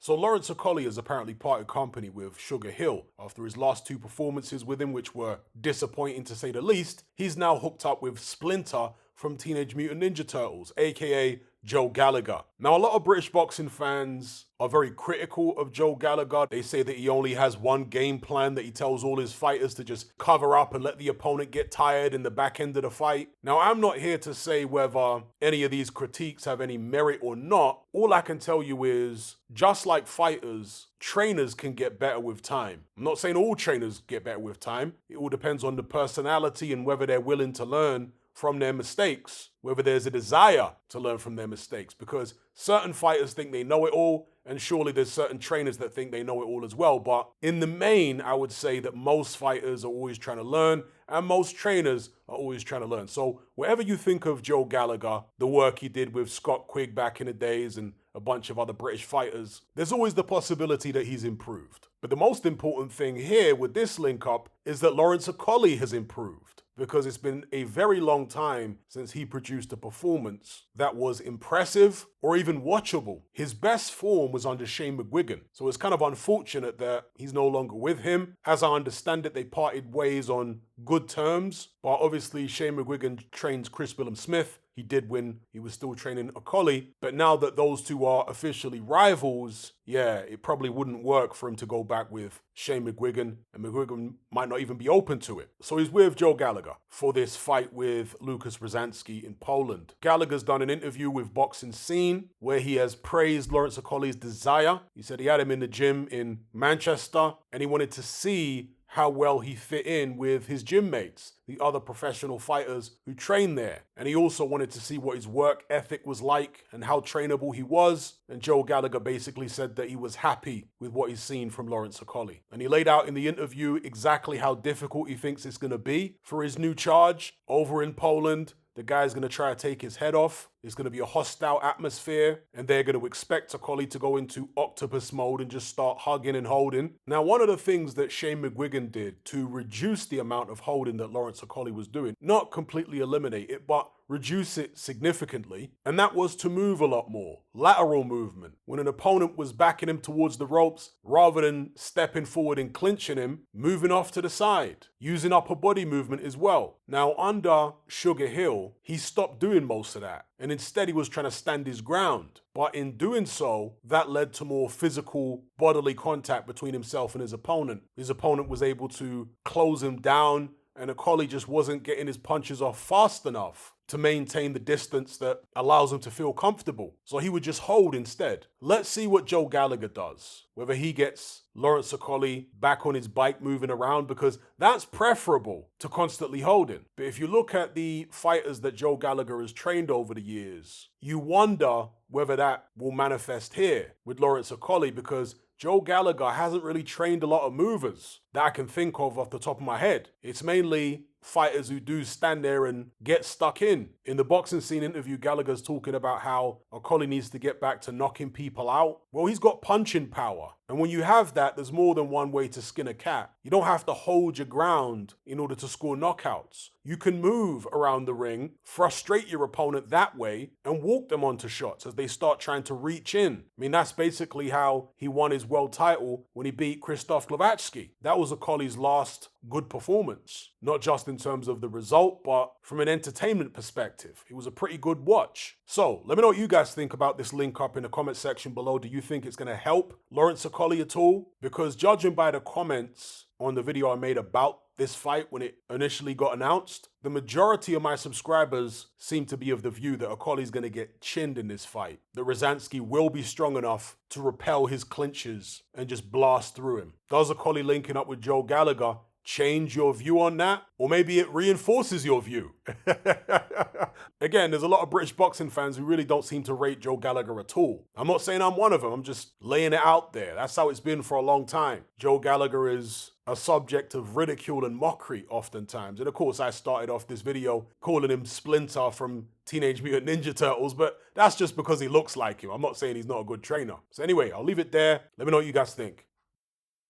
So Lawrence Okolie has apparently parted company with Sugar Hill after his last two performances with him, which were disappointing to say the least. He's now hooked up with Splinter from Teenage Mutant Ninja Turtles, aka Joe Gallagher. Now, a lot of British boxing fans are very critical of Joe Gallagher. They say that he only has one game plan, that he tells all his fighters to just cover up and let the opponent get tired in the back end of the fight. Now, I'm not here to say whether any of these critiques have any merit or not. All I can tell you is, just like fighters, trainers can get better with time. I'm not saying all trainers get better with time. It all depends on the personality and whether they're willing to learn from their mistakes, whether there's a desire to learn from their mistakes, because certain fighters think they know it all, and surely there's certain trainers that think they know it all as well. But in the main, I would say that most fighters are always trying to learn, and most trainers are always trying to learn. So whatever you think of Joe Gallagher, the work he did with Scott Quigg back in the days and a bunch of other British fighters, there's always the possibility that he's improved. But the most important thing here with this link up is that Lawrence Okolie has improved, because it's been a very long time since he produced a performance that was impressive or even watchable. His best form was under Shane McGuigan, so it's kind of unfortunate that he's no longer with him. As I understand it, they parted ways on good terms, but obviously Shane McGuigan trains Chris Billam-Smith. He did when he was still training Okolie, but now that those two are officially rivals, yeah, it probably wouldn't work for him to go back with Shane McGuigan, and McGuigan might not even be open to it. So he's with Joe Gallagher for this fight with Lucas Brzezinski in Poland. Gallagher's done an interview with Boxing Scene where he has praised Lawrence Okolie's desire. He said he had him in the gym in Manchester and he wanted to see how well he fit in with his gym mates, the other professional fighters who train there. And he also wanted to see what his work ethic was like and how trainable he was. And Joe Gallagher basically said that he was happy with what he's seen from Lawrence Okolie. And he laid out in the interview exactly how difficult he thinks it's going to be for his new charge over in Poland. The guy's going to try to take his head off. It's going to be a hostile atmosphere, and they're going to expect Okolie to go into octopus mode and just start hugging and holding. Now, one of the things that Shane McGuigan did to reduce the amount of holding that Lawrence Okolie was doing, not completely eliminate it, but reduce it significantly, and that was to move a lot more. Lateral movement. When an opponent was backing him towards the ropes, rather than stepping forward and clinching him, moving off to the side, using upper body movement as well. Now, under Sugar Hill, he stopped doing most of that, and instead he was trying to stand his ground. But in doing so, that led to more physical bodily contact between himself and his opponent. His opponent was able to close him down, and Okolie just wasn't getting his punches off fast enough to maintain the distance that allows him to feel comfortable. So he would just hold instead. Let's see what Joe Gallagher does. Whether he gets Lawrence Okolie back on his bike moving around, because that's preferable to constantly holding. But if you look at the fighters that Joe Gallagher has trained over the years, you wonder whether that will manifest here with Lawrence Okolie, because Joe Gallagher hasn't really trained a lot of movers that I can think of off the top of my head. It's mainly fighters who do stand there and get stuck in. In the Boxing Scene interview, Gallagher's talking about how Okolie needs to get back to knocking people out. Well, he's got punching power. And when you have that, there's more than one way to skin a cat. You don't have to hold your ground in order to score knockouts. You can move around the ring, frustrate your opponent that way, and walk them onto shots as they start trying to reach in. I mean, that's basically how he won his world title when he beat Krzysztof Glowacki. That was Okolie's last good performance. Not just in terms of the result, but from an entertainment perspective. It was a pretty good watch. So, let me know what you guys think about this link up in the comment section below. Do you think it's going to help Lawrence Okolie at all? Because judging by the comments on the video I made about this fight when it initially got announced, the majority of my subscribers seem to be of the view that Okolie's going to get chinned in this fight. That Brzezinski will be strong enough to repel his clinches and just blast through him. Does Okolie linking up with Joe Gallagher change your view on that? Or maybe it reinforces your view. Again, there's a lot of British boxing fans who really don't seem to rate Joe Gallagher at all. I'm not saying I'm one of them, I'm just laying it out there. That's how it's been for a long time. Joe Gallagher is a subject of ridicule and mockery oftentimes. And of course, I started off this video calling him Splinter from Teenage Mutant Ninja Turtles, but that's just because he looks like him. I'm not saying he's not a good trainer. So anyway, I'll leave it there. Let me know what you guys think.